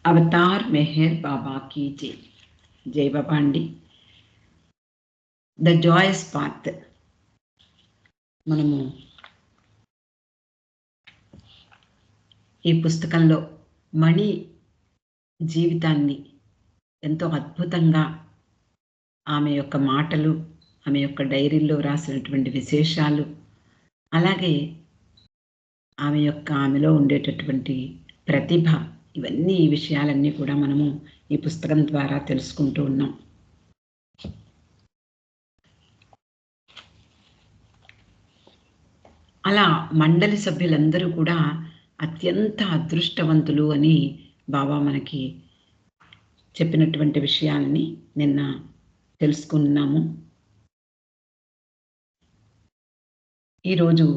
Avatar Meher బాబా की जय. జై బాబా అండి. The Joyce path. మనము ఈ పుస్తకంలో మణి జీవితాన్ని ఎంతో అద్భుతంగా ఆమె యొక్క మాటలు, ఆమె యొక్క డైరీలో రాసినటువంటి విశేషాలు, అలాగే ఆమెలో ఉండేటటువంటి ప్రతిభ, ఇవన్నీ ఈ విషయాలన్నీ కూడా మనము ఈ పుస్తకం ద్వారా తెలుసుకుంటూ ఉన్నాం. అలా మండలి సభ్యులందరూ కూడా అత్యంత అదృష్టవంతులు అని బాబా మనకి చెప్పినటువంటి విషయాలని నిన్న తెలుసుకున్నాము. ఈరోజు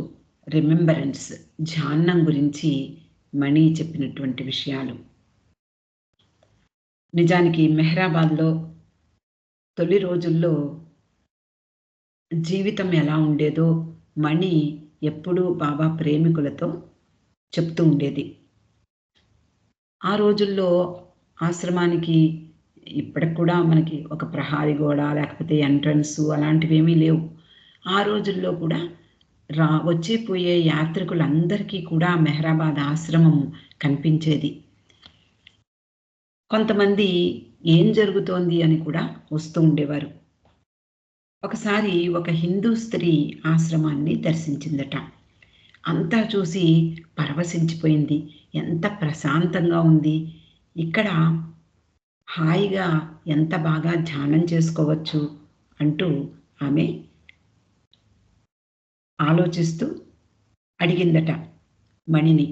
రిమెంబరెన్స్, ధ్యానం గురించి మణి చెప్పినటువంటి విషయాలు. నిజానికి మెహరాబాద్లో తొలి రోజుల్లో జీవితం ఎలా ఉండేదో మణి ఎప్పుడూ బాబా ప్రేమికులతో చెప్తూ ఉండేది. ఆ రోజుల్లో ఆశ్రమానికి ఇప్పటికి కూడా మనకి ఒక ప్రహారీ గోడ, లేకపోతే ఎంట్రన్స్ అలాంటివి ఏమీ లేవు. ఆ రోజుల్లో కూడా వచ్చేపోయే యాత్రికులందరికీ కూడా మెహరాబాద్ ఆశ్రమం కనిపించేది. కొంతమంది ఏం జరుగుతోంది అని కూడా వస్తూ ఉండేవారు. ఒకసారి ఒక హిందూ స్త్రీ ఆశ్రమాన్ని దర్శించిందట. అంతా చూసి పరవశించిపోయింది. ఎంత ప్రశాంతంగా ఉంది, ఇక్కడ హాయిగా ఎంత బాగా ధ్యానం చేసుకోవచ్చు అంటూ ఆమె ఆలోచిస్తూ అడిగిందట మణిని.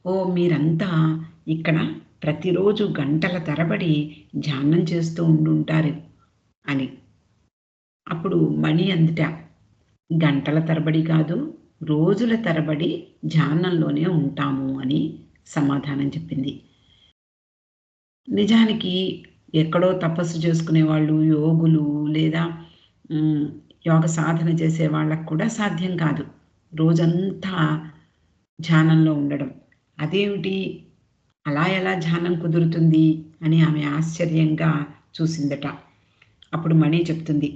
ఓ, మీరంతా ఇక్కడ ప్రతిరోజు గంటల తరబడి ధ్యానం చేస్తూ ఉండుంటారు అని. అప్పుడు మణి అందుట, గంటల తరబడి కాదు, రోజుల తరబడి ధ్యానంలోనే ఉంటాము అని సమాధానం చెప్పింది. నిజానికి ఎక్కడో తపస్సు చేసుకునే వాళ్ళు, యోగులు లేదా యోగ సాధన చేసే వాళ్ళకు కూడా సాధ్యం కాదు రోజంతా ధ్యానంలో ఉండడం. అదేమిటి, అలా ఎలా ధ్యానం కుదురుతుంది అని ఆమె ఆశ్చర్యంగా చూసిందట. అప్పుడు మణి చెప్తుంది,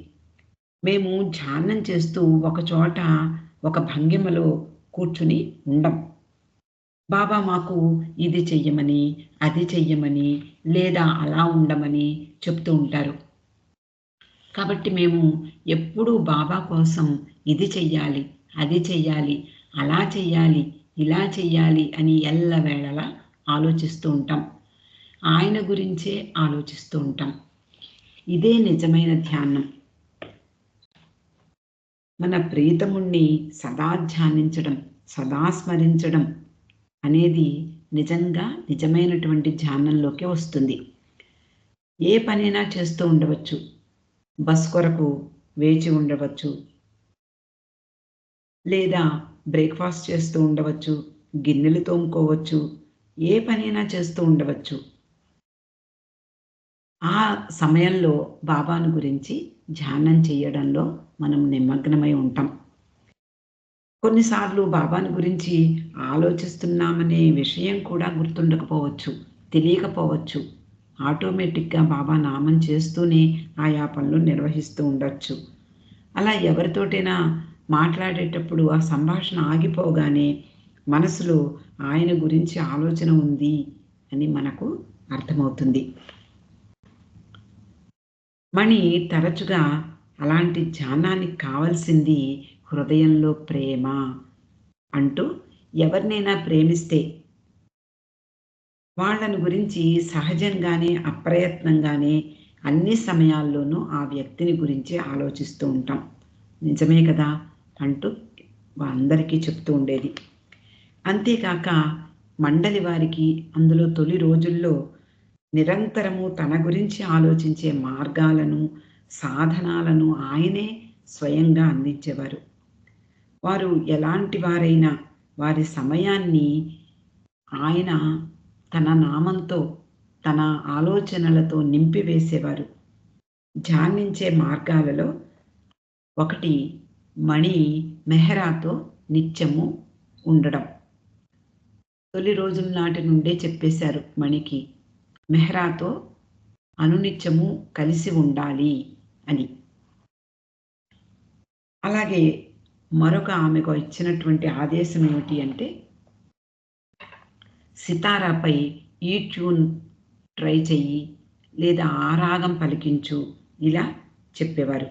మేము ధ్యానం చేస్తూ ఒక చోట ఒక భంగిమలో కూర్చుని ఉండం. బాబా మాకు ఇది చెయ్యమని, అది చెయ్యమని, లేదా అలా ఉండమని చెప్తూ ఉంటారు. కాబట్టి మేము ఎప్పుడూ బాబా కోసం ఇది చెయ్యాలి, అది చెయ్యాలి, అలా చెయ్యాలి, ఇలా చెయ్యాలి అని ఎల్లవేళలా ఆలోచిస్తూ ఉంటాం. ఆయన గురించే ఆలోచిస్తూ ఉంటాం. ఇదే నిజమైన ధ్యానం. మన ప్రీతముణ్ణి సదా ధ్యానించడం, సదా స్మరించడం అనేది నిజమైనటువంటి ధ్యానంలోకి వస్తుంది. ఏ పనైనా చేస్తూ ఉండవచ్చు. బస్ కొరకు వేచి ఉండవచ్చు, లేదా బ్రేక్ఫాస్ట్ చేస్తూ ఉండవచ్చు, గిన్నెలు తోముకోవచ్చు, ఏ పనైనా చేస్తూ ఉండవచ్చు. ఆ సమయంలో బాబాను గురించి ధ్యానం చేయడంలో మనం నిమగ్నమై ఉంటాం. కొన్నిసార్లు బాబాను గురించి ఆలోచిస్తున్నామనే విషయం కూడా గుర్తుండకపోవచ్చు, తెలియకపోవచ్చు. ఆటోమేటిక్గా బాబా నామం చేస్తూనే ఆయా పనులు నిర్వహిస్తూ ఉండొచ్చు. అలా ఎవరితోటైనా మాట్లాడేటప్పుడు ఆ సంభాషణ ఆగిపోగానే మనసులో ఆయన గురించి ఆలోచన ఉంది అని మనకు అర్థమవుతుంది. మణి తరచుగా అలాంటి ధ్యానానికి కావలసింది హృదయంలో ప్రేమ అంటూ, ఎవరినైనా ప్రేమిస్తే వాళ్ళను గురించి సహజంగానే అప్రయత్నంగానే అన్ని సమయాల్లోనూ ఆ వ్యక్తిని గురించి ఆలోచిస్తూ ఉంటాం. నిజమే కదా అంటూ అందరికీ చెప్తూ ఉండేది. అంతేకాక మండలి వారికి అందులో తొలి రోజుల్లో నిరంతరము తన గురించి ఆలోచించే మార్గాలను, సాధనాలను ఆయనే స్వయంగా అందించేవారు. వారు ఎలాంటి వారైనా వారి సమయాన్ని ఆయన తన నామంతో, తన ఆలోచనలతో నింపివేసేవారు. ధ్యానించే మార్గాలలో ఒకటి మణి మెహరాతో నిత్యము ఉండడం. తొలి రోజుల నాటి నుండే చెప్పేశారు మణికి, మెహ్రాతో అనునిత్యము కలిసి ఉండాలి అని. అలాగే మరొక ఆమెకు ఇచ్చినటువంటి ఆదేశం ఏమిటి అంటే, సితారాపై ఈ ట్యూన్ ట్రై చెయ్యి, లేదా ఆ రాగం పలికించు, ఇలా చెప్పేవారు.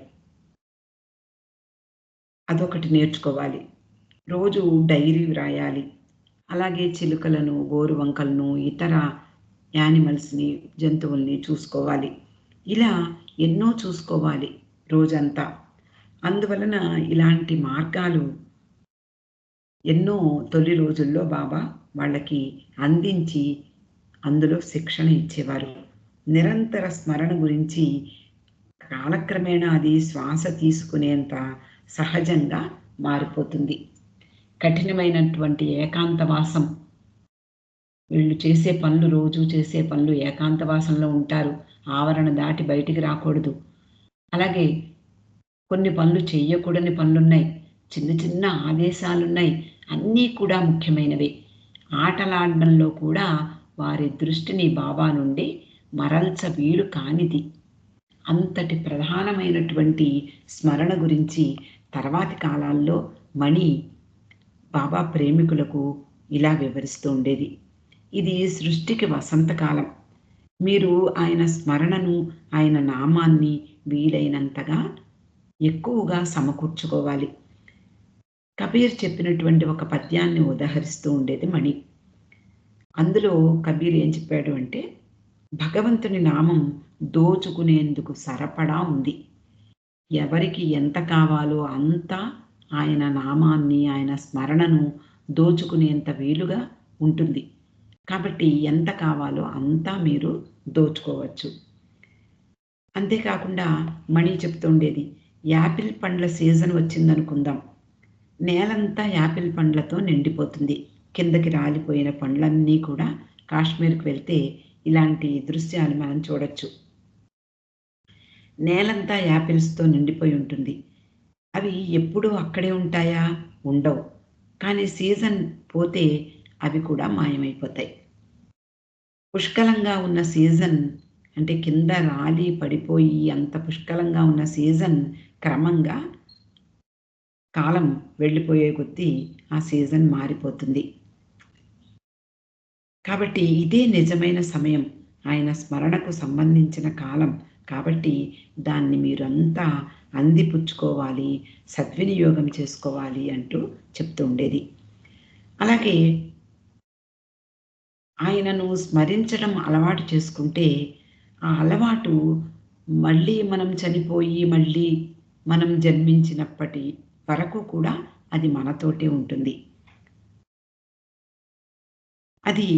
అదొకటి నేర్చుకోవాలి. రోజు డైరీ వ్రాయాలి. అలాగే చిలుకలను, గోరువంకలను, ఇతర యానిమల్స్‌ని, జంతువుల్ని చూసుకోవాలి. ఇలా ఎన్నో చూసుకోవాలి రోజంతా. అందువలన ఇలాంటి మార్గాలు ఎన్నో తొలి రోజుల్లో బాబా వాళ్ళకి అందించి, అందులో శిక్షణ ఇచ్చేవారు. నిరంతర స్మరణ గురించి కాలక్రమేణా అది శ్వాస తీసుకునేంత సహజంగా మారిపోతుంది. కఠినమైనటువంటి ఏకాంతవాసం, వీళ్ళు చేసే పనులు, రోజు చేసే పనులు ఏకాంతవాసంలో ఉంటారు. ఆవరణ దాటి బయటికి రాకూడదు. అలాగే కొన్ని పనులు చెయ్యకూడని పనులున్నాయి. చిన్న చిన్న ఆదేశాలున్నాయి. అన్నీ కూడా ముఖ్యమైనవే. ఆటలాడడంలో కూడా వారి దృష్టిని బాబా నుండి మరల్చ వీలు కానిది. అంతటి ప్రధానమైనటువంటి స్మరణ గురించి తర్వాతి కాలాల్లో మణి బాబా ప్రేమికులకు ఇలా వివరిస్తూ ఉండేది. ఇది సృష్టికి వసంతకాలం. మీరు ఆయన స్మరణను, ఆయన నామాన్ని వీలైనంతగా ఎక్కువగా సమకూర్చుకోవాలి. కబీర్ చెప్పినటువంటి ఒక పద్యాన్ని ఉదహరిస్తూ ఉండేది మణి. అందులో కబీర్ ఏం చెప్పాడు అంటే, భగవంతుని నామం దోచుకునేందుకు సరపడా ఉంది. ఎవరికి ఎంత కావాలో అంత ఆయన నామాన్ని, ఆయన స్మరణను దోచుకునేంత వీలుగా ఉంటుంది. కాబట్టి ఎంత కావాలో అంతా మీరు దోచుకోవచ్చు. అంతేకాకుండా మణి చెప్తుండేది, యాపిల్ పండ్ల సీజన్ వచ్చిందనుకుందాం. నేలంతా యాపిల్ పండ్లతో నిండిపోతుంది. కిందకి రాలిపోయిన పండ్లన్నీ కూడా కాశ్మీర్‌కి వెళ్తే ఇలాంటి దృశ్యాలు మనం చూడొచ్చు. నేలంతా యాపిల్స్‌తో నిండిపోయి ఉంటుంది. అవి ఎప్పుడూ అక్కడే ఉంటాయా? ఉండవు. కానీ సీజన్ పోతే అవి కూడా మాయమైపోతాయి. పుష్కలంగా ఉన్న సీజన్ అంటే కింద రాలి పడిపోయి అంత పుష్కలంగా ఉన్న సీజన్ క్రమంగా కాలం వెళ్ళిపోయే కొద్దీ ఆ సీజన్ మారిపోతుంది. కాబట్టి ఇదే నిజమైన సమయం. ఆయన స్మరణకు సంబంధించిన కాలం. కాబట్టి దాన్ని మీరంతా అందిపుచ్చుకోవాలి, సద్వినియోగం చేసుకోవాలి అంటూ చెప్తూ ఉండేది. అలాగే ఆయనను స్మరించడం అలవాటు చేసుకుంటే, ఆ అలవాటు మళ్ళీ మనం చనిపోయి, మళ్ళీ మనం జన్మించినప్పటి వరకు కూడా అది మనతోటే ఉంటుంది. అది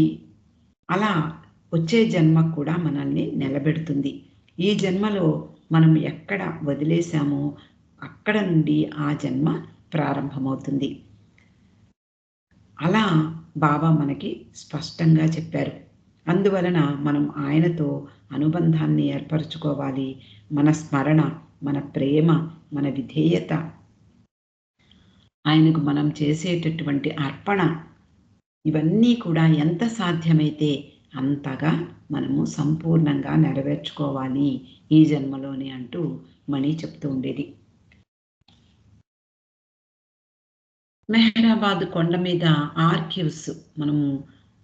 అలా వచ్చే జన్మకు కూడా మనల్ని నిలబెడుతుంది. ఈ జన్మలో మనం ఎక్కడ వదిలేసామో అక్కడ నుండి ఆ జన్మ ప్రారంభమవుతుంది. అలా బాబా మనకి స్పష్టంగా చెప్పారు. అందువలన మనం ఆయనతో అనుబంధాన్ని ఏర్పరచుకోవాలి. మన స్మరణ, మన ప్రేమ, మన విధేయత, ఆయనకు మనం చేసేటటువంటి అర్పణ, ఇవన్నీ కూడా ఎంత సాధ్యమైతే అంతగా మనము సంపూర్ణంగా నెరవేర్చుకోవాలి ఈ జన్మలోనే అంటూ మణి చెప్తూ ఉండేది. మెహరాబాద్ కొండ మీద ఆర్కివ్స్ మనము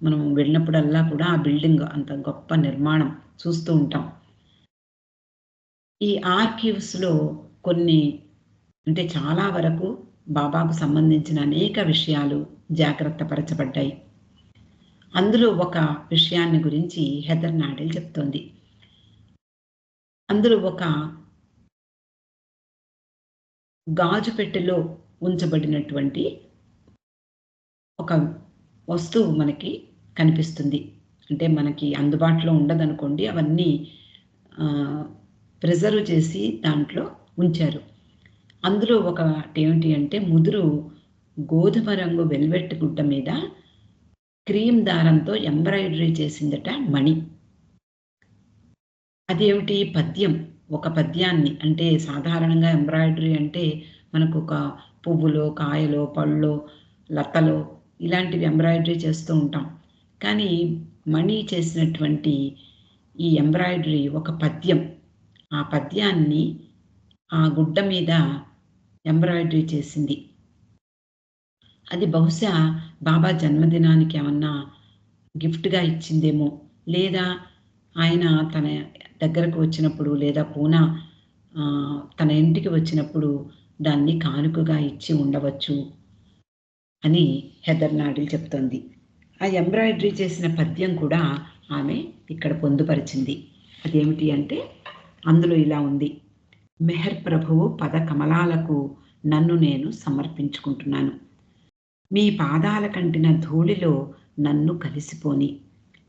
మనం వెళ్ళినప్పుడల్లా కూడా ఆ బిల్డింగ్ అంత గొప్ప నిర్మాణం చూస్తూ ఉంటాం. ఈ ఆర్కివ్స్‌లో కొన్ని అంటే చాలా వరకు బాబాకు సంబంధించిన అనేక విషయాలు జాగ్రత్త పరచబడ్డాయి. అందులో ఒక విషయాన్ని గురించి హెదర్ నాడెల్ చెప్తోంది. అందులో ఒక గాజు పెట్టెలో ఉంచబడినటువంటి ఒక వస్తువు మనకి కనిపిస్తుంది. అంటే మనకి అందుబాటులో ఉండదనుకోండి. అవన్నీ ఆహ్, ప్రిజర్వ్ చేసి దాంట్లో ఉంచారు. అందులో ఒకటేమిటి అంటే ముదురు గోధుమ రంగు వెల్వెట్ గుడ్డ మీద క్రీమ్ దారంతో ఎంబ్రాయిడరీ చేసిందట మణి. అదేమిటి పద్యం. ఒక పద్యాన్ని అంటే సాధారణంగా ఎంబ్రాయిడరీ అంటే మనకొక పువ్వులో, కాయలో, పళ్ళో, లతలో ఇలాంటివి ఎంబ్రాయిడరీ చేస్తూ ఉంటాం. కానీ మణి చేసినటువంటి ఈ ఎంబ్రాయిడరీ ఒక పద్యం. ఆ పద్యాన్ని ఆ గుడ్డ మీద ఎంబ్రాయిడరీ చేసింది. అది బహుశా బాబా జన్మదినానికి ఏమన్నా గిఫ్ట్‌గా ఇచ్చిందేమో! లేదా ఆయన తన దగ్గరకు వచ్చినప్పుడు లేదా పూనా తన ఇంటికి వచ్చినప్పుడు దాన్ని కానుకగా ఇచ్చి ఉండవచ్చు అని హెదర్ నాడిల్ చెప్తోంది. ఆ ఎంబ్రాయిడరీ చేసిన పద్యం కూడా ఆమె ఇక్కడ పొందుపరిచింది. అదేమిటి అంటే అందులో ఇలా ఉంది. మెహర్ ప్రభువు పద కమలాలకు నన్ను నేను సమర్పించుకుంటున్నాను. మీ పాదాల కంటిన ధూళిలో నన్ను కలిసిపోని.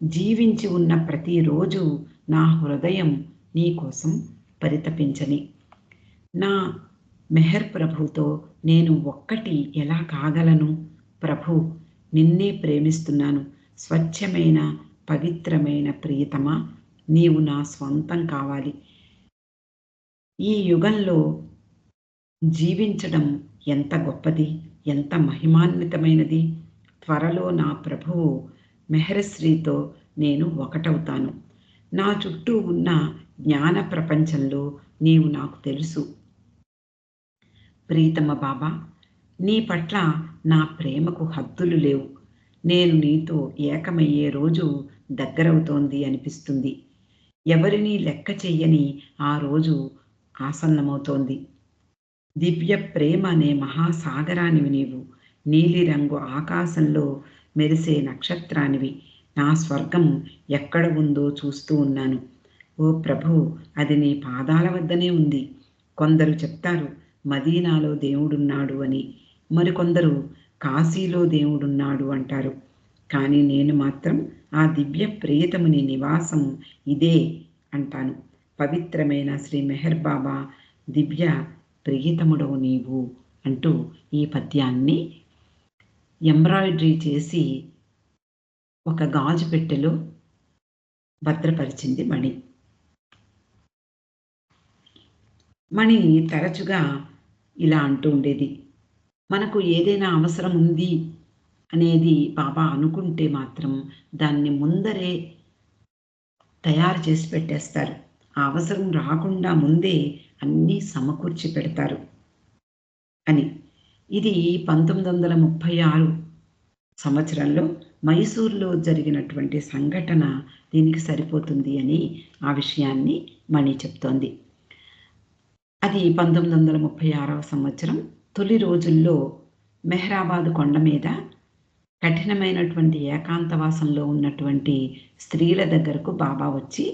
జీవించి ఉన్న ప్రతిరోజు నా హృదయం నీ కోసం పరితపించని. నా మెహర్ ప్రభుతో నేను ఒక్కటి ఎలా కాగలను? ప్రభూ, నిన్నే ప్రేమిస్తున్నాను. స్వచ్ఛమైన, పవిత్రమైన ప్రియతమా, నీవు నా స్వంతం కావాలి. ఈ యుగంలో జీవించడం ఎంత గొప్పది, ఎంత మహిమాన్వితమైనది. త్వరలో నా ప్రభువు మెహరశ్రీతో నేను ఒకటవుతాను. నా చుట్టూ ఉన్న జ్ఞాన ప్రపంచంలో నీవు నాకు తెలుసు. ప్రీతమ బాబా, నీ పట్ల నా ప్రేమకు హద్దులు లేవు. నేను నీతో ఏకమయ్యే రోజు దగ్గరవుతోంది అనిపిస్తుంది. ఎవరినీ లెక్క చెయ్యని ఆ రోజు ఆసన్నమవుతోంది. దివ్య ప్రేమ అనే మహాసాగరానివి నీవు. నీలిరంగు ఆకాశంలో మెరిసే నక్షత్రానివి. నా స్వర్గం ఎక్కడ ఉందో చూస్తూ ఉన్నాను. ఓ ప్రభూ, అది నీ పాదాల వద్దనే ఉంది. కొందరు చెప్తారు మదీనాలో దేవుడున్నాడు అని, మరికొందరు కాశీలో దేవుడున్నాడు అంటారు. కానీ నేను మాత్రం ఆ దివ్య ప్రియతముని నివాసం ఇదే అంటాను. పవిత్రమైన శ్రీ మెహర్ బాబా దివ్య ప్రియతముడవు నీవు అంటూ ఈ పద్యాన్ని ఎంబ్రాయిడరీ చేసి ఒక గాజు పెట్టెలో భద్రపరిచింది మణి. మణి తరచుగా ఇలా అంటూ ఉండేది, మనకు ఏదైనా అవసరం ఉంది అనేది బాబా అనుకుంటే మాత్రం దాన్ని ముందరే తయారు చేసి పెట్టేస్తారు. ఆ అవసరం రాకుండా ముందే అన్నీ సమకూర్చి పెడతారు అని. ఇది 1936 సంవత్సరంలో మైసూర్‌లో జరిగినటువంటి సంఘటన దీనికి సరిపోతుంది అని ఆ విషయాన్ని మణి చెప్తోంది. అది 1936వ సంవత్సరం తొలి రోజుల్లో మెహరాబాద్ కొండ మీద కఠినమైనటువంటి ఏకాంతవాసంలో ఉన్నటువంటి స్త్రీల దగ్గరకు బాబా వచ్చి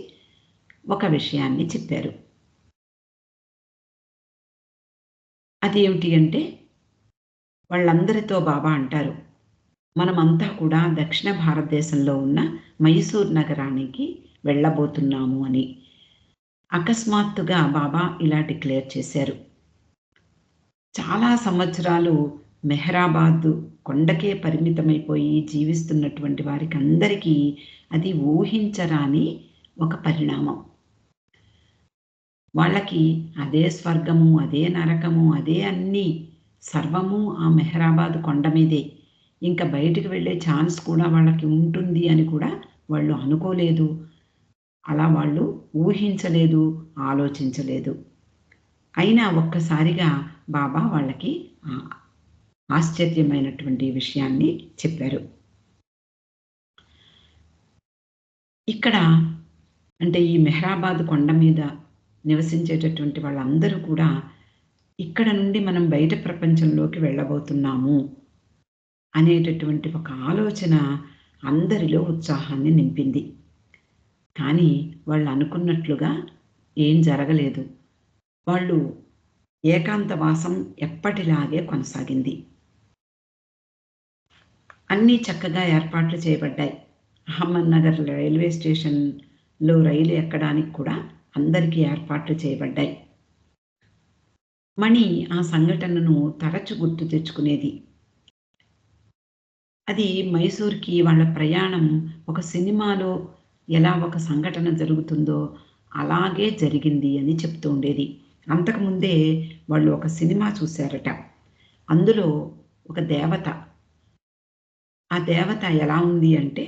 ఒక విషయాన్ని చెప్పారు. అదేమిటి అంటే వాళ్ళందరితో బాబా అంటారు, మనమంతా కూడా దక్షిణ భారతదేశంలో ఉన్న మైసూర్ నగరానికి వెళ్ళబోతున్నాము అని. అకస్మాత్తుగా బాబా ఇలా డిక్లేర్ చేశారు. చాలా సంవత్సరాలు మెహరాబాద్ కొండకే పరిమితమైపోయి జీవిస్తున్నటువంటి వారికందరికీ అది ఊహించరాని ఒక పరిణామం. వాళ్ళకి అదే స్వర్గము, అదే నరకము, అదే అన్నీ సర్వము ఆ మెహరాబాద్ కొండ మీదే. ఇంక బయటికి వెళ్ళే ఛాన్స్ కూడా వాళ్ళకి ఉంటుంది అని కూడా వాళ్ళు అనుకోలేదు. అలా వాళ్ళు ఊహించలేదు, ఆలోచించలేదు. అయినా ఒక్కసారిగా బాబా వాళ్ళకి ఆశ్చర్యమైనటువంటి విషయాన్ని చెప్పారు. ఇక్కడ అంటే ఈ మెహరాబాద్ కొండ మీద నివసించేటటువంటి వాళ్ళందరూ కూడా ఇక్కడ నుండి మనం బయట ప్రపంచంలోకి వెళ్ళబోతున్నాము అనేటటువంటి ఒక ఆలోచన అందరిలో ఉత్సాహాన్ని నింపింది. కానీ వాళ్ళు అనుకున్నట్లుగా ఏం జరగలేదు. వాళ్ళు ఏకాంతవాసం ఎప్పటిలాగే కొనసాగింది. అన్నీ చక్కగా ఏర్పాట్లు చేయబడ్డాయి. అహ్మద్‌నగర్ రైల్వే స్టేషన్‌లో రైలు ఎక్కడానికి కూడా అందరికీ ఏర్పాట్లు చేయబడ్డాయి. మణి ఆ సంఘటనను తరచు గుర్తు తెచ్చుకునేది. అది మైసూర్‌కి వాళ్ళ ప్రయాణం ఒక సినిమాలో ఎలా ఒక సంఘటన జరుగుతుందో అలాగే జరిగింది అని చెప్తూ ఉండేది. అంతకుముందే వాళ్ళు ఒక సినిమా చూశారట. అందులో ఒక దేవత. ఆ దేవత ఎలా ఉంది అంటే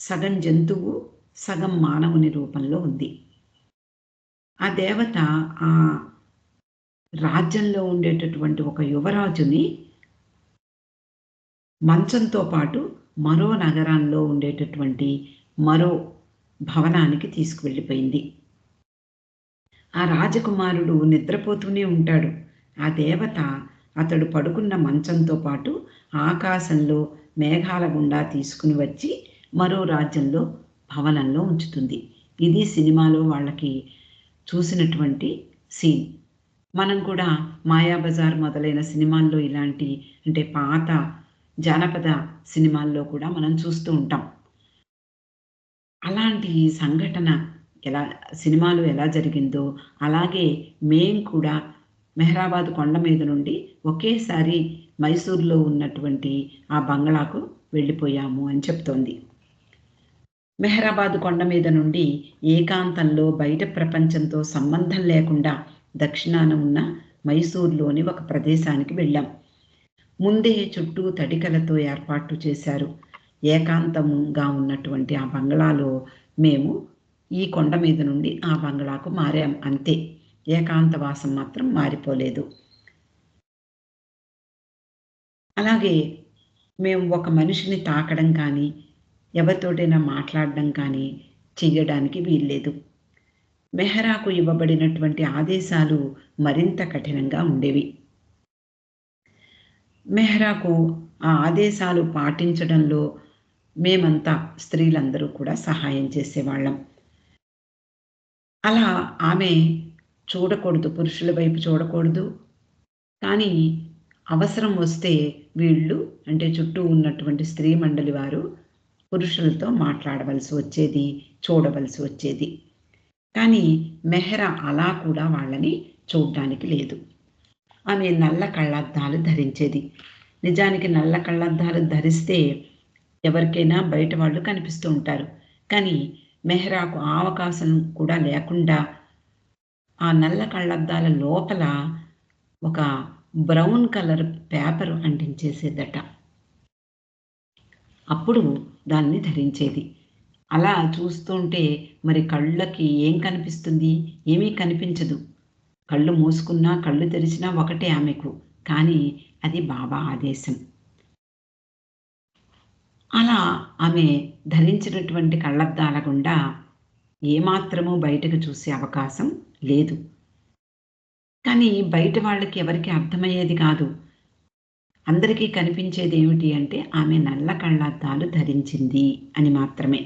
సగం జంతువు, సగం మానవుని రూపంలో ఉంది. ఆ దేవత ఆ రాజ్యంలో ఉండేటటువంటి ఒక యువరాజుని మంచంతో పాటు మరో నగరంలో ఉండేటటువంటి మరో భవనానికి తీసుకువెళ్ళిపోయింది. ఆ రాజకుమారుడు నిద్రపోతూనే ఉంటాడు. ఆ దేవత అతడు పడుకున్న మంచంతో పాటు ఆకాశంలో మేఘాల గుండా తీసుకుని వచ్చి మరో రాజ్యంలో భవనంలో ఉంచుతుంది. ఇది సినిమాలో వాళ్ళకి చూసినటువంటి సీన్. మనం కూడా 'మాయాబజార్' మొదలైన సినిమాల్లో ఇలాంటి అంటే పాత జానపద సినిమాల్లో కూడా మనం చూస్తూ ఉంటాం. అలాంటి సంఘటన ఎలా సినిమాలో ఎలా జరిగిందో, అలాగే మేము కూడా మెహరాబాద్ కొండ మీద నుండి ఒకేసారి మైసూర్‌లో ఉన్నటువంటి ఆ బంగళాకు వెళ్ళిపోయాము అని చెప్తోంది. మెహరాబాద్ కొండ మీద నుండి ఏకాంతంలో బయట ప్రపంచంతో సంబంధం లేకుండా దక్షిణాన ఉన్న మైసూర్‌లోని ఒక ప్రదేశానికి వెళ్ళాం. ముందే చుట్టూ తడికలతో ఏర్పాట్లు చేశారు. ఏకాంతంగా ఉన్నటువంటి ఆ బంగళాలో మేము ఈ కొండ మీద నుండి ఆ బంగళాకు మారాం అంతే. ఏకాంతవాసం మాత్రం మారిపోలేదు. అలాగే మేము ఒక మనిషిని తాకడం కానీ, ఎవరితోటైనా మాట్లాడడం కానీ చెయ్యడానికి వీల్లేదు. మెహరాకు ఇవ్వబడినటువంటి ఆదేశాలు మరింత కఠినంగా ఉండేవి. మెహ్రాకు ఆ ఆదేశాలు పాటించడంలో మేమంతా స్త్రీలందరూ కూడా సహాయం చేసేవాళ్ళం. అలా ఆమె చూడకూడదు, పురుషుల వైపు చూడకూడదు. కానీ అవసరం వస్తే వీళ్ళు అంటే చుట్టూ ఉన్నటువంటి స్త్రీ మండలి వారు పురుషులతో మాట్లాడవలసి వచ్చేది, చూడవలసి వచ్చేది. కానీ మెహ్రా అలా కూడా వాళ్ళని చూడ్డానికి లేదు. ఆమె నల్ల కళ్ళద్దాలు ధరించేది. నిజానికి నల్ల కళ్ళద్దాలు ధరిస్తే ఎవరికైనా బయట వాళ్ళు కనిపిస్తూ ఉంటారు. కానీ మెహ్రాకు ఆ అవకాశం కూడా లేకుండా ఆ నల్ల కళ్ళద్దాల లోపల ఒక బ్రౌన్ కలర్ పేపర్ అంటించేసేదట. అప్పుడు దాన్ని ధరించేది. అలా చూస్తుంటే మరి కళ్ళకి ఏం కనిపిస్తుంది? ఏమీ కనిపించదు. కళ్ళు మూసుకున్నా, కళ్ళు తెరిచినా ఒకటే ఆమెకు. కానీ అది బాబా ఆదేశం. అలా ఆమె ధరించినటువంటి కళ్ళద్దాల గుండా ఏమాత్రమూ బయటకు చూసే అవకాశం లేదు. కానీ బయట వాళ్ళకి ఎవరికీ అర్థమయ్యేది కాదు. అందరికీ కనిపించేదేమిటి అంటే ఆమె నల్ల కళ్ళద్దాలు ధరించింది అని మాత్రమే.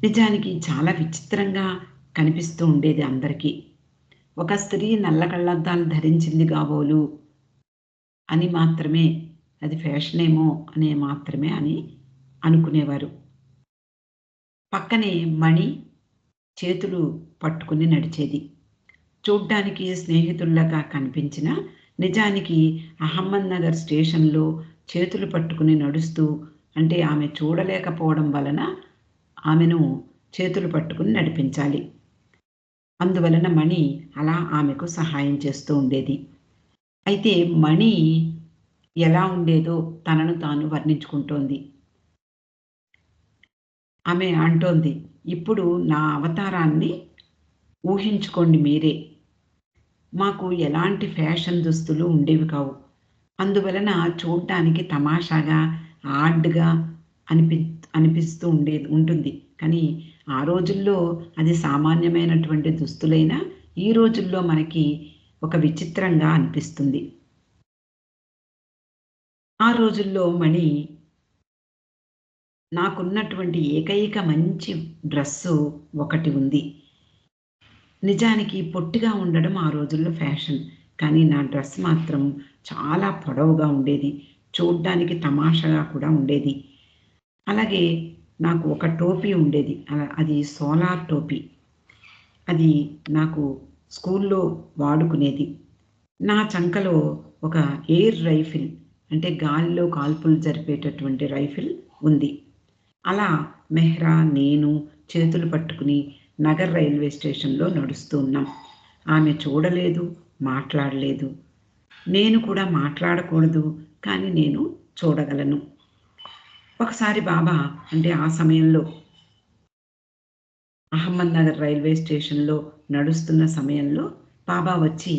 నిజానికి చాలా విచిత్రంగా కనిపిస్తూ ఉండేది అందరికీ. ఒక స్త్రీ నల్ల కళ్ళద్దాలు ధరించింది కాబోలు అని మాత్రమే, అది ఫ్యాషనేమో అని మాత్రమే అని అనుకునేవారు. పక్కనే మణి చేతులు పట్టుకుని నడిచేది. చూడ్డానికి స్నేహితుల్లాగా కనిపించినా నిజానికి అహమ్మద్‌నగర్ స్టేషన్‌లో చేతులు పట్టుకుని నడుస్తూ అంటే ఆమె చూడలేకపోవడం వలన ఆమెను చేతులు పట్టుకుని నడిపించాలి. అందువలన మణి అలా ఆమెకు సహాయం చేస్తూ ఉండేది. అయితే మణి ఎలా ఉండేదో తనను తాను వర్ణించుకుంటోంది. ఆమె అంటోంది, "ఇప్పుడు నా అవతారాన్ని ఊహించుకోండి మీరే. మాకు ఎలాంటి ఫ్యాషన్ దుస్తులు ఉండేవి కావు. అందువలన చూడ్డానికి తమాషాగా, ఆడ్‌గా అనిపి అనిపిస్తూ ఉంటుంది. కానీ ఆ రోజుల్లో అది సామాన్యమైనటువంటి దుస్తులైనా, ఈ రోజుల్లో మనకి ఒక విచిత్రంగా అనిపిస్తుంది. ఆ రోజుల్లో మణి నాకున్నటువంటి ఏకైక మంచి డ్రెస్సు ఒకటి ఉంది. నిజానికి పొట్టిగా ఉండడం ఆ రోజుల్లో ఫ్యాషన్. కానీ నా డ్రెస్ మాత్రం చాలా పొడవుగా ఉండేది. చూడ్డానికి తమాషాగా కూడా ఉండేది. అలాగే నాకు ఒక టోపీ ఉండేది. అది సోలార్ టోపీ. అది నాకు స్కూల్లో వాడుకునేది. నా చంకలో ఒక ఎయిర్ రైఫిల్ అంటే గాలిలో కాల్పులు జరిపేటటువంటి రైఫిల్ ఉంది. అలా మెహ్రా, నేను చేతులు పట్టుకుని నగర్ రైల్వే స్టేషన్‌లో నడుస్తూ ఉన్నాం. ఆమె చూడలేదు, మాట్లాడలేదు. నేను కూడా మాట్లాడకూడదు, కానీ నేను చూడగలను. ఒకసారి బాబా అంటే ఆ సమయంలో అహ్మద్‌నగర్ రైల్వే స్టేషన్‌లో నడుస్తున్న సమయంలో బాబా వచ్చి,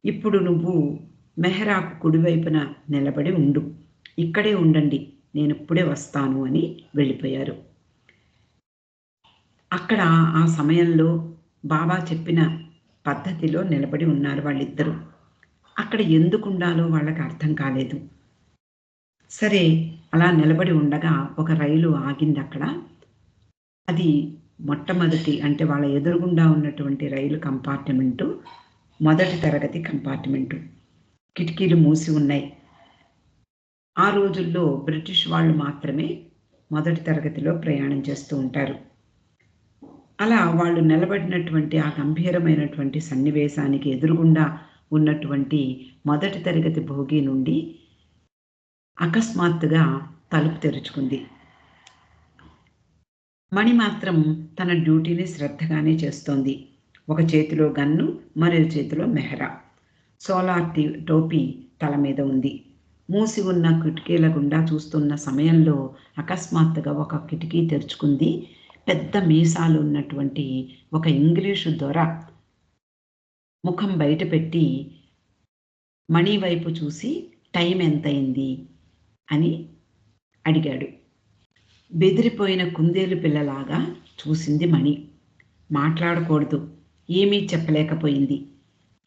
"ఇప్పుడు నువ్వు మెహ్రాకు కుడివైపున నిలబడి ఉండు. ఇక్కడే ఉండండి. నేనిప్పుడే వస్తాను" అని వెళ్ళిపోయారు. అక్కడ ఆ సమయంలో బాబా చెప్పిన పద్ధతిలో నిలబడి ఉన్నారు వాళ్ళిద్దరూ. అక్కడ ఎందుకుండాలో వాళ్ళకి అర్థం కాలేదు. సరే, అలా నిలబడి ఉండగా ఒక రైలు ఆగిందక్కడ. అది మొట్టమొదటి అంటే వాళ్ళ ఎదురుగుండా ఉన్నటువంటి రైలు కంపార్ట్‌మెంటు మొదటి తరగతి కంపార్ట్‌మెంటు. కిటికీలు మూసి ఉన్నాయి. ఆ రోజుల్లో బ్రిటిష్ వాళ్ళు మాత్రమే మొదటి తరగతిలో ప్రయాణం చేస్తూ ఉంటారు. అలా వాళ్ళు నిలబడినటువంటి ఆ గంభీరమైనటువంటి సన్నివేశానికి ఎదురుగుండా ఉన్నటువంటి మొదటి తరగతి బోగీ నుండి అకస్మాత్తుగా తలుపు తెరుచుకుంది. మణి మాత్రం తన డ్యూటీని శ్రద్ధగానే చేస్తోంది. ఒక చేతిలో గన్ను, మరో చేతిలో మెహరా. సోలార్ టోపీ తల మీద ఉంది. మూసి ఉన్న కిటికీల గుండా చూస్తున్న సమయంలో అకస్మాత్తుగా ఒక కిటికీ తెరుచుకుంది. పెద్ద మీసాలు ఉన్నటువంటి ఒక ఇంగ్లీషు దొర ముఖం బయట పెట్టి మణి వైపు చూసి టైం ఎంతయింది అని అడిగాడు. బెదిరిపోయిన కుందేలు పిల్లలాగా చూసింది మణి. మాట్లాడకూడదు. ఏమీ చెప్పలేకపోయింది.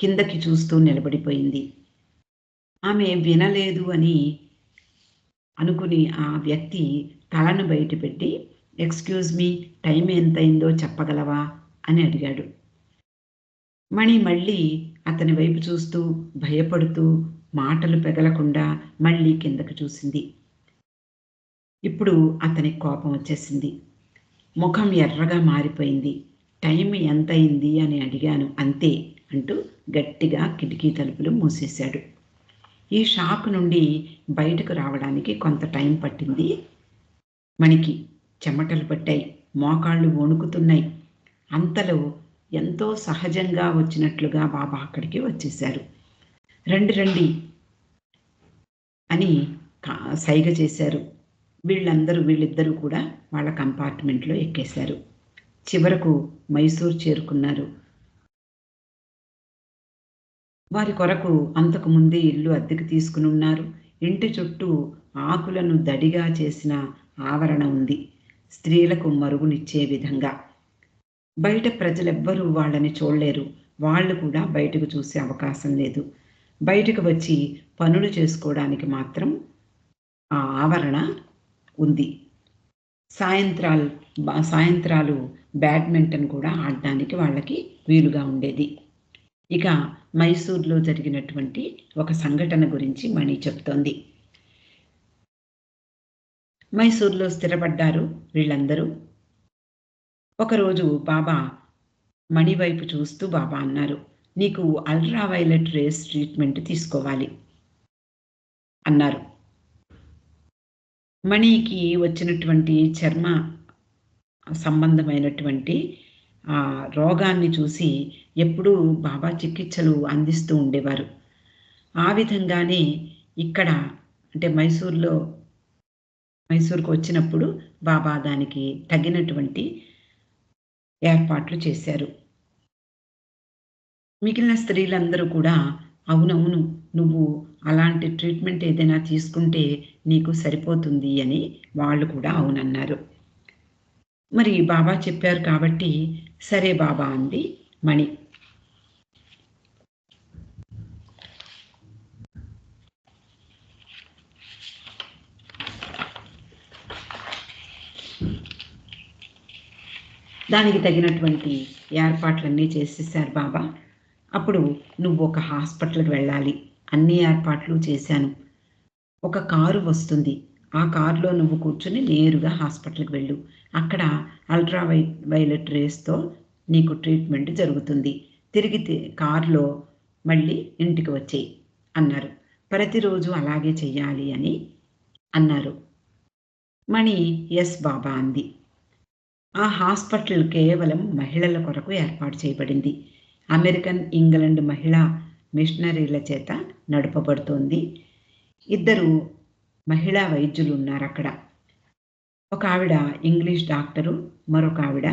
కిందకి చూస్తూ నిలబడిపోయింది. ఆమె వినలేదు అని అనుకుని ఆ వ్యక్తి తలను బయటపెట్టి, "ఎక్స్‌క్యూజ్ మీ, టైం ఎంతయిందో చెప్పగలవా?" అని అడిగాడు. మణి మళ్ళీ అతని వైపు చూస్తూ, భయపడుతూ, మాటలు పెగలకుండా మళ్ళీ కిందకి చూసింది. ఇప్పుడు అతనికి కోపం వచ్చేసింది. ముఖం ఎర్రగా మారిపోయింది. "టైం ఎంతయింది అని అడిగాను అంతే" అంటూ గట్టిగా కిటికీ తలుపులు మూసేశాడు. ఈ షాక్ నుండి బయటకు రావడానికి కొంత టైం పట్టింది మణికి. చెమటలు పట్టాయి. మోకాళ్ళు వణుకుతున్నాయి. అంతలో ఎంతో సహజంగా వచ్చినట్లుగా బాబా అక్కడికి వచ్చేశారు. "రండి రండి" అని సైగ చేశారు. వీళ్ళిద్దరూ కూడా వాళ్ళ కంపార్ట్‌మెంట్‌లో ఎక్కేశారు. చివరకు మైసూర్ చేరుకున్నారు. వారి కొరకు అంతకు ముందే ఇల్లు అద్దెకు తీసుకునున్నారు. ఇంటి చుట్టూ ఆకులను దడిగా చేసిన ఆవరణ ఉంది. స్త్రీలకు మరుగునిచ్చే విధంగా. బయట ప్రజలెవ్వరూ వాళ్ళని చూడలేరు. వాళ్ళు కూడా బయటకు చూసే అవకాశం లేదు. బయటకు వచ్చి పనులు చేసుకోవడానికి మాత్రం ఆ ఆవరణ ఉంది. సాయంత్రాలు బ్యాడ్మింటన్ కూడా ఆడడానికి వాళ్ళకి వీలుగా ఉండేది. ఇక మైసూర్‌లో జరిగినటువంటి ఒక సంఘటన గురించి మణి చెప్తోంది. మైసూర్‌లో స్థిరపడ్డారు వీళ్ళందరూ. ఒకరోజు బాబా మణి వైపు చూస్తూ బాబా అన్నారు, "నీకు అల్ట్రా వయలెట్ రేస్ ట్రీట్మెంట్ తీసుకోవాలి" అన్నారు. మణికి వచ్చినటువంటి చర్మ సంబంధమైనటువంటి రోగాన్ని చూసి ఎప్పుడూ బాబా చికిత్సలు అందిస్తూ ఉండేవారు. ఆ విధంగానే ఇక్కడ అంటే మైసూర్‌కు వచ్చినప్పుడు బాబా దానికి తగినటువంటి ఏర్పాట్లు చేశారు. మిగిలిన స్త్రీలందరూ కూడా, "అవునవును, నువ్వు అలాంటి ట్రీట్మెంట్ ఏదైనా తీసుకుంటే నీకు సరిపోతుంది" అని వాళ్ళు కూడా అవునన్నారు. మరి బాబా చెప్పారు కాబట్టి, "సరే బాబా" అంది మణి. దానికి తగినటువంటి ఏర్పాట్లన్నీ చేసేశారు బాబా. అప్పుడు "నువ్వు ఒక హాస్పిటల్‌కి వెళ్ళాలి. అన్ని ఏర్పాట్లు చేశాను. ఒక కారు వస్తుంది. ఆ కారులో నువ్వు కూర్చొని నేరుగా హాస్పిటల్‌కి వెళ్ళు. అక్కడ అల్ట్రా వైలెట్ రేస్‌తో నీకు ట్రీట్మెంట్ జరుగుతుంది. తిరిగి కారులో మళ్ళీ ఇంటికి వచ్చెయి" అన్నారు. ప్రతిరోజు అలాగే చెయ్యాలి అని అన్నారు. మణి "యెస్ బాబా" అంది. ఆ హాస్పిటల్ కేవలం మహిళల కొరకు ఏర్పాటు చేయబడింది. అమెరికన్, ఇంగ్లండ్ మహిళా మిషనరీల చేత నడపబడుతోంది. ఇద్దరు మహిళా వైద్యులున్నారక్కడ. ఒకావిడ ఇంగ్లీష్ డాక్టరు, మరొకావిడ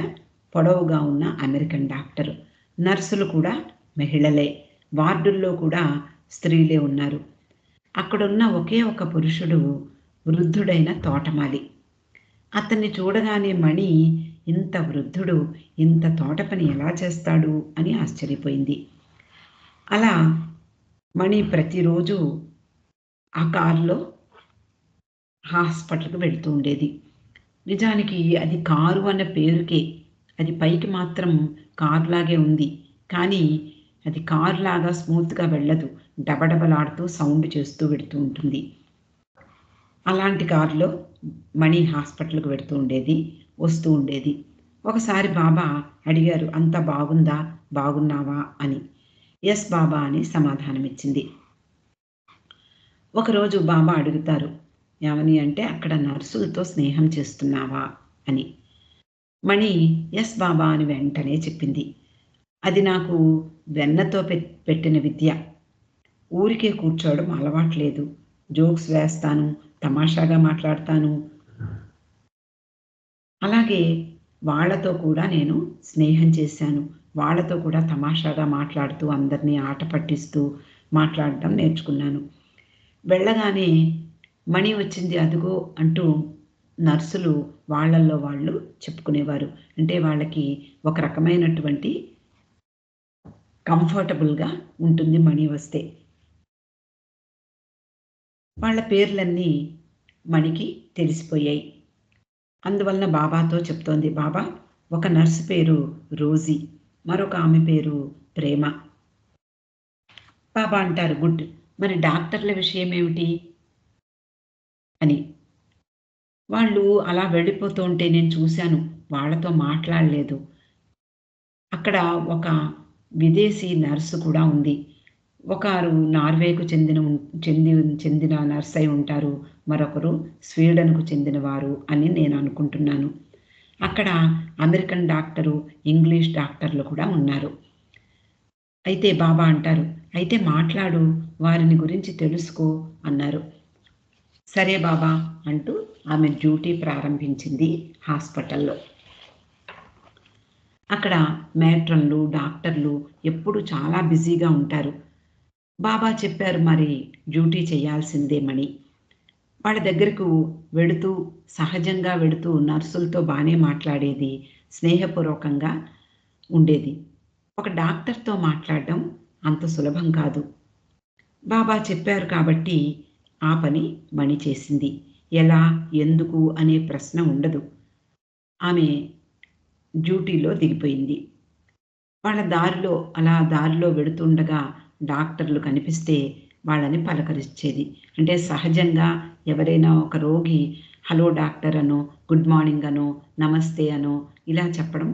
పొడవుగా ఉన్న అమెరికన్ డాక్టరు. నర్సులు కూడా మహిళలే. వార్డుల్లో కూడా స్త్రీలే ఉన్నారు. అక్కడున్న ఒకే ఒక పురుషుడు వృద్ధుడైన తోటమాలి. అతన్ని చూడగానే మణి ఇంత వృద్ధుడు ఇంత తోట పని ఎలా చేస్తాడు అని ఆశ్చర్యపోయింది. అలా మణి ప్రతిరోజు ఆ కారులో హాస్పిటల్‌కి వెళ్తూ ఉండేది. నిజానికి అది కారు అన్న పేరుకే. అది పైకి మాత్రం కారులాగే ఉంది. కానీ అది కారులాగా స్మూత్‌గా వెళ్ళదు. డబడబలాడుతూ సౌండ్ చేస్తూ వెడుతూ ఉంటుంది. అలాంటి కారులో మణి హాస్పిటల్‌కి వెడుతూ ఉండేది. వస్తూ ఉండేది. ఒకసారి బాబా అడిగారు, "అంతా బాగుందా? బాగున్నావా?" అని. "యెస్ బాబా" అని సమాధానమిచ్చింది. ఒకరోజు బాబా అడుగుతారు, ఏమని అంటే, "అక్కడ నర్సులతో స్నేహం చేస్తున్నావా?" అని. మణి "యెస్ బాబా" అని వెంటనే చెప్పింది. "అది నాకు వెన్నతో పెట్టిన విద్య. ఊరికే కూర్చోవడం అలవాట్లేదు. జోక్స్ వేస్తాను, తమాషాగా మాట్లాడతాను. అలాగే వాళ్ళతో కూడా నేను స్నేహం చేశాను. వాళ్ళతో కూడా తమాషాగా మాట్లాడుతూ అందరిని ఆట పట్టిస్తూ మాట్లాడడం నేర్చుకున్నాను. వెళ్ళగానే మణి వచ్చింది అదుగో అంటూ నర్సులు వాళ్ళల్లో వాళ్ళు చెప్పుకునేవారు. అంటే వాళ్ళకి ఒక రకమైనటువంటి కంఫర్టబుల్‌గా ఉంటుంది మణి వస్తే. వాళ్ళ పేర్లన్నీ మణికి తెలిసిపోయాయి. అందువలన బాబాతో చెప్తోంది, "బాబా, ఒక నర్స్ పేరు రోజీ, మరొక ఆమె పేరు ప్రేమ." బాబా అంటారు, "గుడ్. మరి డాక్టర్ల విషయమేమిటి?" అని. వాళ్ళు అలా వెళ్ళిపోతూ ఉంటే నేను చూశాను. వాళ్ళతో మాట్లాడలేదు. అక్కడ ఒక విదేశీ నర్సు కూడా ఉంది. ఒకరు నార్వేకు చెందిన నర్స్ అయి ఉంటారు. మరొకరు స్వీడన్‌కు చెందినవారు అని నేను అనుకుంటున్నాను. అక్కడ అమెరికన్ డాక్టరు, ఇంగ్లీష్ డాక్టర్లు కూడా ఉన్నారు. అయితే బాబా అంటారు, "అయితే మాట్లాడు, వారిని గురించి తెలుసుకో" అన్నారు. "సరే బాబా" అంటూ ఆమె డ్యూటీ ప్రారంభించింది హాస్పిటల్‌లో. అక్కడ మేట్రన్‌లు, డాక్టర్లు ఎప్పుడు చాలా బిజీగా ఉంటారు. బాబా చెప్పారు మరి డ్యూటీ చేయాల్సిందేమని. వాళ్ళ దగ్గరకు వెడుతూ, సహజంగా వెడుతూ నర్సులతో బానే మాట్లాడేది. స్నేహపూర్వకంగా ఉండేది. ఒక డాక్టర్‌తో మాట్లాడడం అంత సులభం కాదు. బాబా చెప్పారు కాబట్టి ఆ పని మణి చేసింది. ఎలా? ఎందుకు? అనే ప్రశ్న ఉండదు. ఆమె డ్యూటీలో దిగిపోయింది. వాళ్ళ దారిలో వెడుతుండగా డాక్టర్లు కనిపిస్తే వాళ్ళని పలకరించేది. అంటే సహజంగా ఎవరైనా ఒక రోగి హలో డాక్టర్ అనో, గుడ్ మార్నింగ్ అనో, నమస్తే అనో ఇలా చెప్పడం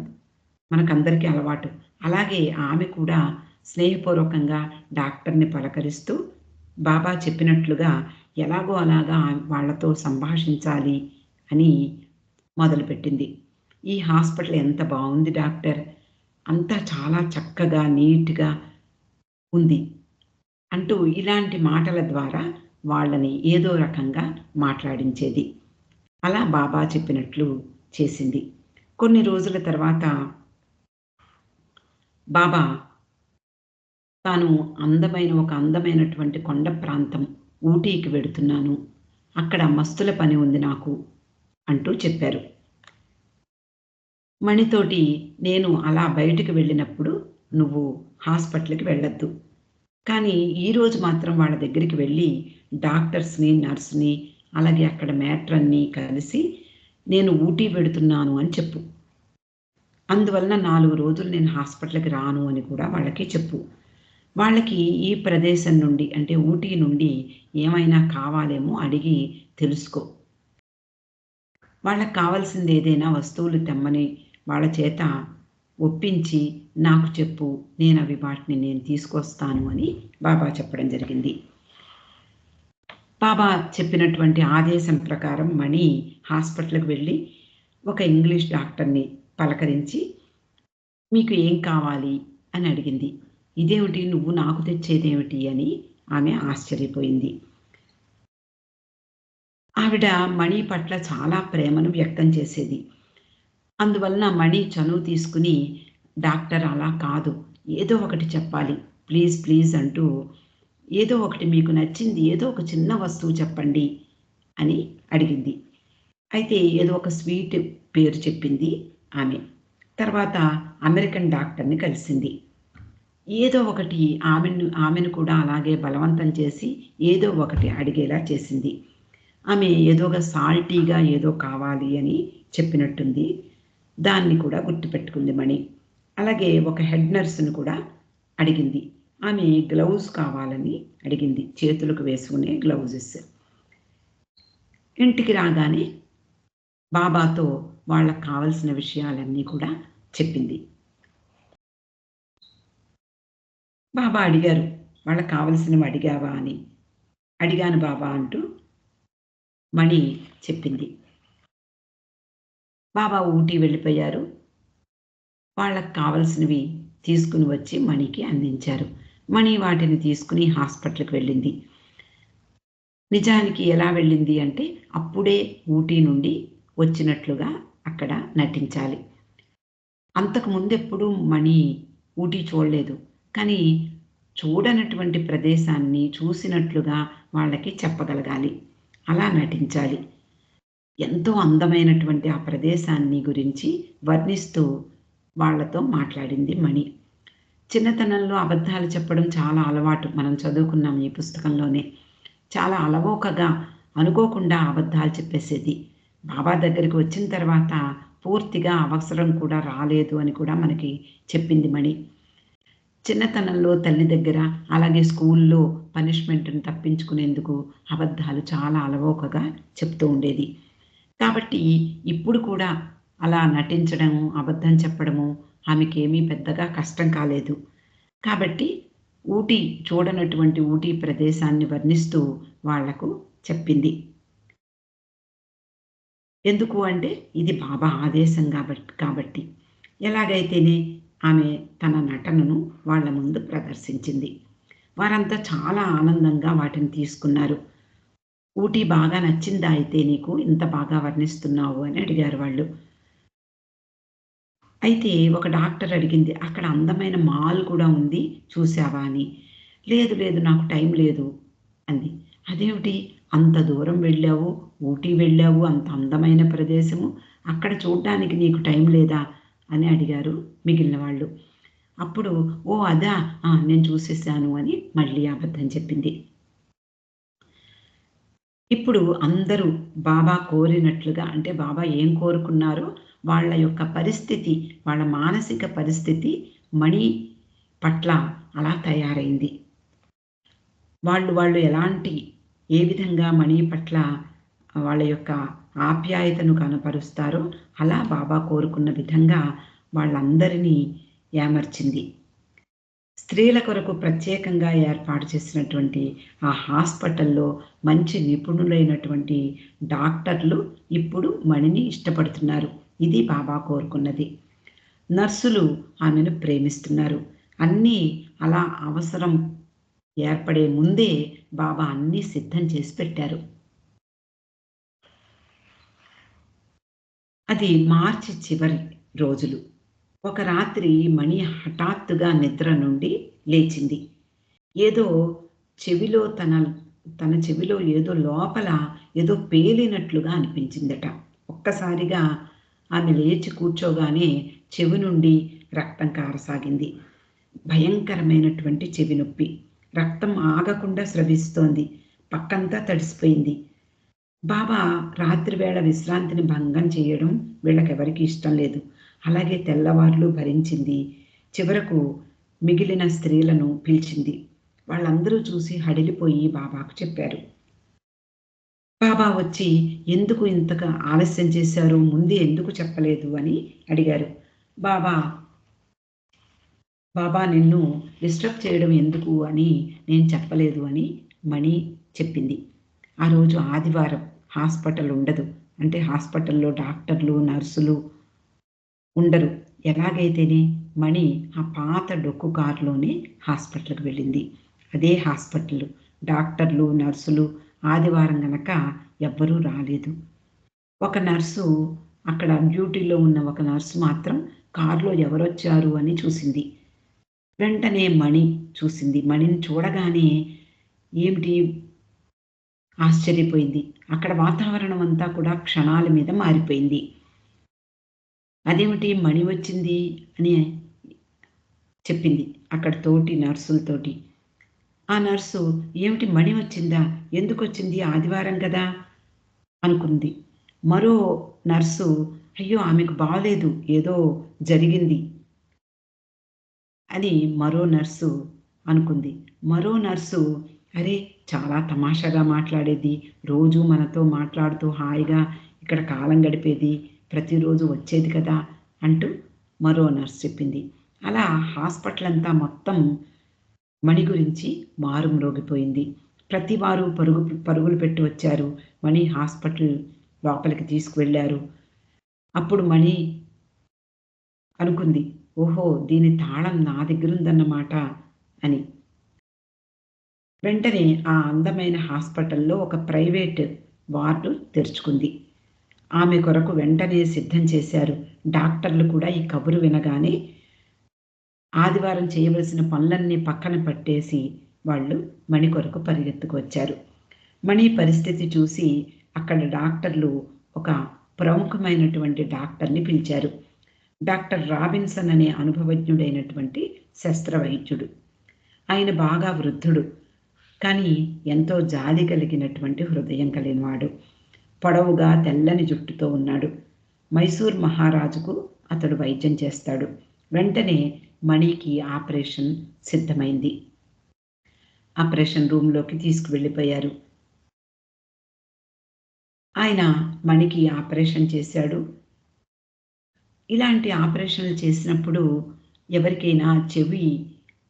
మనకందరికీ అలవాటు. అలాగే ఆమె కూడా స్నేహపూర్వకంగా డాక్టర్‌ని పలకరిస్తూ బాబా చెప్పినట్లుగా ఎలాగో అలాగా వాళ్ళతో సంభాషించాలి అని మొదలుపెట్టింది. "ఈ హాస్పిటల్ ఎంత బావుంది డాక్టర్. అంతా చాలా చక్కగా, నీట్‌గా ఉంది" అంటూ ఇలాంటి మాటల ద్వారా వాళ్ళని ఏదో రకంగా మాట్లాడించేది. అలా బాబా చెప్పినట్లు చేసింది. కొన్ని రోజుల తర్వాత బాబా తాను ఒక అందమైనటువంటి కొండ ప్రాంతం ఊటీకి వెడుతున్నాను. అక్కడ మస్తుల పని ఉంది నాకు అంటూ చెప్పారు. మణితోటి నేను అలా బయటికి వెళ్ళినప్పుడు నువ్వు హాస్పిటల్‌కి వెళ్ళొద్దు. కానీ ఈరోజు మాత్రం వాళ్ళ దగ్గరికి వెళ్ళి డాక్టర్స్‌ని, నర్స్‌ని అలాగే అక్కడ మేట్రన్‌ని కలిసి నేను ఊటీ వెడుతున్నాను అని చెప్పు. అందువలన 4 రోజులు నేను హాస్పిటల్‌కి రాను అని కూడా వాళ్ళకి చెప్పు. వాళ్ళకి ఈ ప్రదేశం నుండి అంటే ఊటీ నుండి ఏమైనా కావాలేమో అడిగి తెలుసుకో. వాళ్ళకి కావాల్సింది ఏదైనా వస్తువులు తెమ్మని వాళ్ళ చేత ఒప్పించి నాకు చెప్పు. వాటిని నేను తీసుకొస్తాను అని బాబా చెప్పడం జరిగింది. బాబా చెప్పినటువంటి ఆదేశం ప్రకారం మణి హాస్పిటల్‌కి వెళ్ళి ఒక ఇంగ్లీష్ డాక్టర్‌ని పలకరించి, "మీకు ఏం కావాలి?" అని అడిగింది. "ఇదేమిటి నువ్వు నాకు తెచ్చేదేమిటి?" అని ఆమె ఆశ్చర్యపోయింది. ఆవిడ మణి పట్ల చాలా ప్రేమను వ్యక్తం చేసేది. అందువలన మణి చనువు తీసుకుని, డాక్టర్ అలా కాదు, ఏదో ఒకటి చెప్పాలి. ప్లీజ్, ప్లీజ్ అంటూ ఏదో ఒకటి మీకు నచ్చింది ఏదో ఒక చిన్న వస్తువు చెప్పండి అని అడిగింది. అయితే ఏదో ఒక స్వీట్ పేరు చెప్పింది ఆమె. తర్వాత అమెరికన్ డాక్టర్‌ని కలిసింది. ఏదో ఒకటి ఆమెను కూడా అలాగే బలవంతం చేసి ఏదో ఒకటి అడిగేలా చేసింది. ఆమె ఏదోగా సాల్టీగా ఏదో కావాలి అని చెప్పినట్టుంది. దాన్ని కూడా గుర్తుపెట్టుకుంది మణి. అలాగే ఒక హెడ్ నర్స్‌ని కూడా అడిగింది. ఆమె గ్లౌస్ కావాలని అడిగింది. చేతులకు వేసుకునే గ్లౌజెస్. ఇంటికి రాగానే బాబాతో వాళ్ళకి కావాల్సిన విషయాలన్నీ కూడా చెప్పింది. బాబా అడిగారు, "వాళ్ళకి కావాల్సినవి అడిగావా?" అని. "అడిగాను బాబా" అంటూ మణి చెప్పింది. బాబా ఊటీ వెళ్ళిపోయారు. వాళ్ళకి కావాల్సినవి తీసుకుని వచ్చి మణికి అందించారు. మణి వాటిని తీసుకుని హాస్పిటల్‌కి వెళ్ళింది. నిజానికి ఎలా వెళ్ళింది అంటే, అప్పుడే ఊటీ నుండి వచ్చినట్లుగా అక్కడ నటించాలి. అంతకు ముందెప్పుడూ మణి ఊటీ చూడలేదు. కానీ చూడనటువంటి ప్రదేశాన్ని చూసినట్లుగా వాళ్ళకి చెప్పగలగాలి. అలా నటించాలి. ఎంతో అందమైనటువంటి ఆ ప్రదేశాన్ని గురించి వర్ణిస్తూ వాళ్ళతో మాట్లాడింది మణి. చిన్నతనంలో అబద్ధాలు చెప్పడం చాలా అలవాటు. మనం చదువుకున్నాం ఈ పుస్తకంలోనే. చాలా అలవోకగా, అనుకోకుండా అబద్ధాలు చెప్పేసేది. బాబా దగ్గరికి వచ్చిన తర్వాత పూర్తిగా అవసరం కూడా రాలేదు అని కూడా మనకి చెప్పింది మణి. చిన్నతనంలో తల్లి దగ్గర, అలాగే స్కూల్లో పనిష్మెంట్‌ని తప్పించుకునేందుకు అబద్ధాలు చాలా అలవోకగా చెప్తూ ఉండేది. కాబట్టి ఇప్పుడు కూడా అలా నటించడము, అబద్ధం చెప్పడము ఆమెకేమీ పెద్దగా కష్టం కాలేదు. కాబట్టి ఊటీ చూడనటువంటి ఊటీ ప్రదేశాన్ని వర్ణిస్తూ వాళ్లకు చెప్పింది. ఎందుకు అంటే ఇది బాబా ఆదేశం కాబట్టి. ఎలాగైతేనే ఆమె తన నటనను వాళ్ళ ముందు ప్రదర్శించింది. వారంతా చాలా ఆనందంగా వాటిని తీసుకున్నారు. ఊటీ బాగా నచ్చిందా అయితే నీకు? ఇంత బాగా వర్ణిస్తున్నావు అని అడిగారు వాళ్ళు. అయితే ఒక డాక్టర్ అడిగింది, "అక్కడ అందమైన మాల్ కూడా ఉంది చూసావా?" అని. "లేదు, లేదు నాకు టైం లేదు" అంది. "అదేమిటి అంత దూరం వెళ్ళావు, ఊటీ వెళ్ళావు, అంత అందమైన ప్రదేశము, అక్కడ చూడ్డానికి నీకు టైం లేదా?" అని అడిగారు మిగిలిన వాళ్ళు. అప్పుడు "ఓహ్! అదా! నేను చూసేసాను" అని మళ్ళీ అబద్ధం చెప్పింది. ఇప్పుడు అందరూ బాబా కోరినట్లుగా అంటే బాబా ఏం కోరుకున్నారో వాళ్ళ యొక్క పరిస్థితి, వాళ్ళ మానసిక పరిస్థితి మణి పట్ల అలా తయారైంది. వాళ్ళు ఎలాంటి ఏ విధంగా మణి పట్ల వాళ్ళ యొక్క ఆప్యాయతను కనపరుస్తారో అలా బాబా కోరుకున్న విధంగా వాళ్ళందరినీ ఏమర్చింది. స్త్రీల కొరకు ప్రత్యేకంగా ఏర్పాటు చేసినటువంటి ఆ హాస్పిటల్‌లో మంచి నిపుణులైనటువంటి డాక్టర్లు ఇప్పుడు మణిని ఇష్టపడుతున్నారు. ఇది బాబా కోరుకున్నది. నర్సులు ఆమెను ప్రేమిస్తున్నారు. అన్నీ అలా అవసరం ఏర్పడే ముందే బాబా అన్నీ సిద్ధం చేసి పెట్టారు. అది మార్చి చివరి రోజులు. ఒక రాత్రి మణి హఠాత్తుగా నిద్ర నుండి లేచింది. ఏదో చెవిలో తన చెవిలో ఏదో లోపల ఏదో పేలినట్లుగా అనిపించిందట. ఒక్కసారిగా ఆమె లేచి కూర్చోగానే చెవి నుండి రక్తం కారసాగింది. భయంకరమైనటువంటి చెవి నొప్పి. రక్తం ఆగకుండా స్రవిస్తోంది. పక్కంతా తడిసిపోయింది. బాబా రాత్రి వేళ విశ్రాంతిని భంగం చేయడం వీళ్ళకెవరికీ ఇష్టం లేదు. అలాగే తెల్లవార్లు భరించింది. చివరకు మిగిలిన స్త్రీలను పిలిచింది. వాళ్ళందరూ చూసి హడిలిపోయి బాబాకు చెప్పారు. బాబా వచ్చి ఎందుకు ఇంతగా ఆలస్యం చేశారు? ముందే ఎందుకు చెప్పలేదు అని అడిగారు. బాబా, బాబా నిన్ను డిస్టర్బ్ చేయడం ఎందుకు అని నేను చెప్పలేదు అని మణి చెప్పింది. ఆ రోజు ఆదివారం హాస్పిటల్ ఉండదు. అంటే హాస్పిటల్‌లో డాక్టర్లు, నర్సులు ఉండరు. ఎలాగైతేనే మణి ఆ పాత డొక్కు కారులోనే హాస్పిటల్‌కి వెళ్ళింది. అదే హాస్పిటల్. డాక్టర్లు, నర్సులు ఆదివారం గనక ఎవ్వరూ రాలేదు. ఒక నర్సు అక్కడ డ్యూటీలో ఉన్న ఒక నర్స్ మాత్రం కారులో ఎవరొచ్చారు అని చూసింది. వెంటనే మణి చూసింది. మణిని చూడగానే ఏమిటి ఆశ్చర్యపోయింది. అక్కడ వాతావరణం అంతా కూడా క్షణాల మీద మారిపోయింది. అదేమిటి మణి వచ్చింది అని చెప్పింది అక్కడ తోటి నర్సులతోటి. ఆ నర్సు ఏమిటి మణి వచ్చిందా? ఎందుకొచ్చింది? ఆదివారం గదా! అనుకుంది. మరో నర్సు అయ్యో! ఆమెకు బాలేదు. ఏదో జరిగింది అని మరో నర్సు అనుకుంది. మరో నర్సు అరే! చాలా తమాషాగా మాట్లాడేది. రోజూ మనతో మాట్లాడుతూ హాయిగా ఇక్కడ కాలం గడిపేది. ప్రతిరోజు వచ్చేది కదా! అంటూ మరో నర్స్ చెప్పింది. అలా హాస్పిటల్ అంతా మొత్తం మణి గురించి మారుమ్రోగిపోయింది. ప్రతివారు పరుగులు పెట్టి వచ్చారు. మణి హాస్పిటల్ లోపలికి తీసుకువెళ్లారు. అప్పుడు మణి అనుకుంది. ఓహో! దీని తాళం నా దగ్గరుందన్నమాట అని. వెంటనే ఆ అందమైన హాస్పిటల్‌లో ఒక ప్రైవేట్ వార్డు తెరుచుకుంది. ఆమె కొరకు వెంటనే సిద్ధం చేశారు. డాక్టర్లు కూడా ఈ కబురు వినగానే ఆదివారం చేయవలసిన పనులన్నీ పక్కన పట్టేసి వాళ్ళు మణి కొరకు పరిగెత్తుకొచ్చారు. మణి పరిస్థితి చూసి అక్కడ డాక్టర్లు ఒక ప్రముఖమైనటువంటి డాక్టర్‌ని పిలిచారు. డాక్టర్ రాబిన్సన్ అనే అనుభవజ్ఞుడైనటువంటి శస్త్రవైద్యుడు. ఆయన బాగా వృద్ధుడు. కానీ ఎంతో జాలి కలిగినటువంటి హృదయం కలిగినవాడు. పొడవుగా తెల్లని జుట్టుతో ఉన్నాడు. మైసూర్ మహారాజుకు అతడు వైద్యం చేస్తాడు. వెంటనే మణికి ఆపరేషన్ సిద్ధమైంది. ఆపరేషన్ రూమ్‌లోకి తీసుకువెళ్ళిపోయారు. ఆయన మణికి ఆపరేషన్ చేశాడు. ఇలాంటి ఆపరేషన్‌లు చేసినప్పుడు ఎవరికైనా చెవి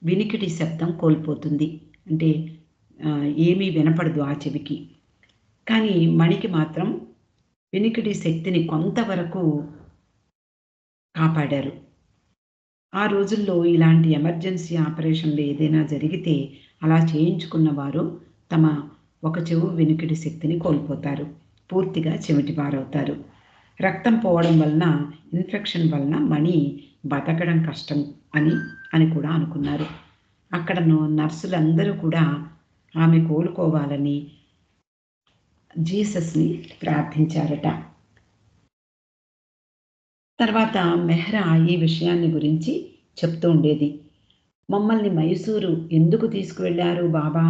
వినికిడి శబ్దం కోల్పోతుంది. అంటే ఏమీ వినపడదు ఆ చెవికి. కానీ మణికి మాత్రం వినికిడి శక్తిని కొంతవరకు కాపాడారు. ఆ రోజుల్లో ఇలాంటి ఎమర్జెన్సీ ఆపరేషన్‌లు ఏదైనా జరిగితే అలా చేయించుకున్నవారు తమ ఒక చెవు వినికిడి శక్తిని కోల్పోతారు. పూర్తిగా చెవిటివారవుతారు. రక్తం పోవడం వలన, ఇన్ఫెక్షన్ వలన మణి బతకడం కష్టం అని కూడా అనుకున్నారు. అక్కడ నర్సులందరూ కూడా ఆమె కోలుకోవాలని జీసస్‌ని ప్రార్థించారట. తర్వాత మెహ్రా ఈ విషయాన్ని గురించి చెప్తూ ఉండేది. మమ్మల్ని మైసూరు ఎందుకు తీసుకువెళ్లారు బాబా?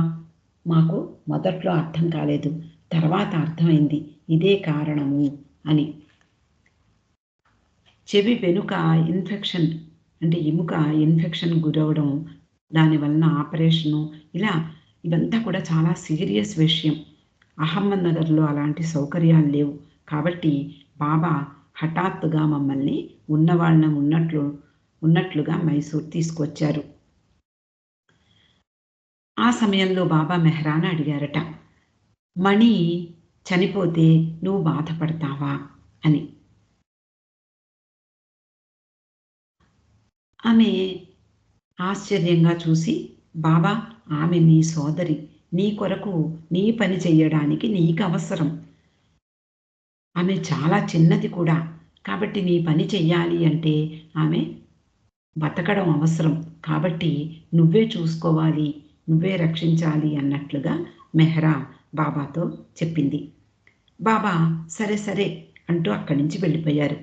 మాకు మొదట్లో అర్థం కాలేదు. తర్వాత అర్థమైంది. ఇదే కారణము అని. చెవి వెనుక ఇన్ఫెక్షన్ అంటే ఎముక ఇన్ఫెక్షన్ గురవ్వడం, దానివలన ఆపరేషను ఇవంతా కూడా చాలా సీరియస్ విషయం. అహమ్మద్‌నగర్‌లో అలాంటి సౌకర్యాలు లేవు. కాబట్టి బాబా హఠాత్తుగా మమ్మల్ని ఉన్నవాళ్ళం ఉన్నట్లుగా మైసూర్ తీసుకొచ్చారు. ఆ సమయంలో బాబా మెహ్రాను అడిగారట. మణి చనిపోతే నువ్వు బాధపడతావా అని. ఆమె ఆశ్చర్యంగా చూసి, బాబా ఆమె నీ సోదరి. నీ కొరకు నీ పని చెయ్యడానికి నీకవసరం. ఆమె చాలా చిన్నది కూడా. కాబట్టి నీ పని చెయ్యాలి అంటే ఆమె బతకడం అవసరం. కాబట్టి నువ్వే చూసుకోవాలి, నువ్వే రక్షించాలి అన్నట్లుగా మెహ్రా బాబాతో చెప్పింది. బాబా సరే సరే అంటూ అక్కడి నుంచి వెళ్ళిపోయారు.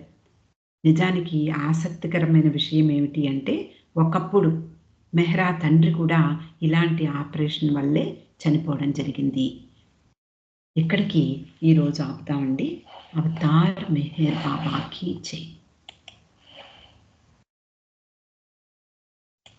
నిజానికి ఆసక్తికరమైన విషయం ఏమిటి అంటే, ఒకప్పుడు మెహ్రా తండ్రి కూడా ఇలాంటి ఆపరేషన్ వల్లే చనిపోవడం జరిగింది. ఇక్కడికి ఈరోజు ఆపుతామండి. అవతార్ మెహర్ బాబాకి జై.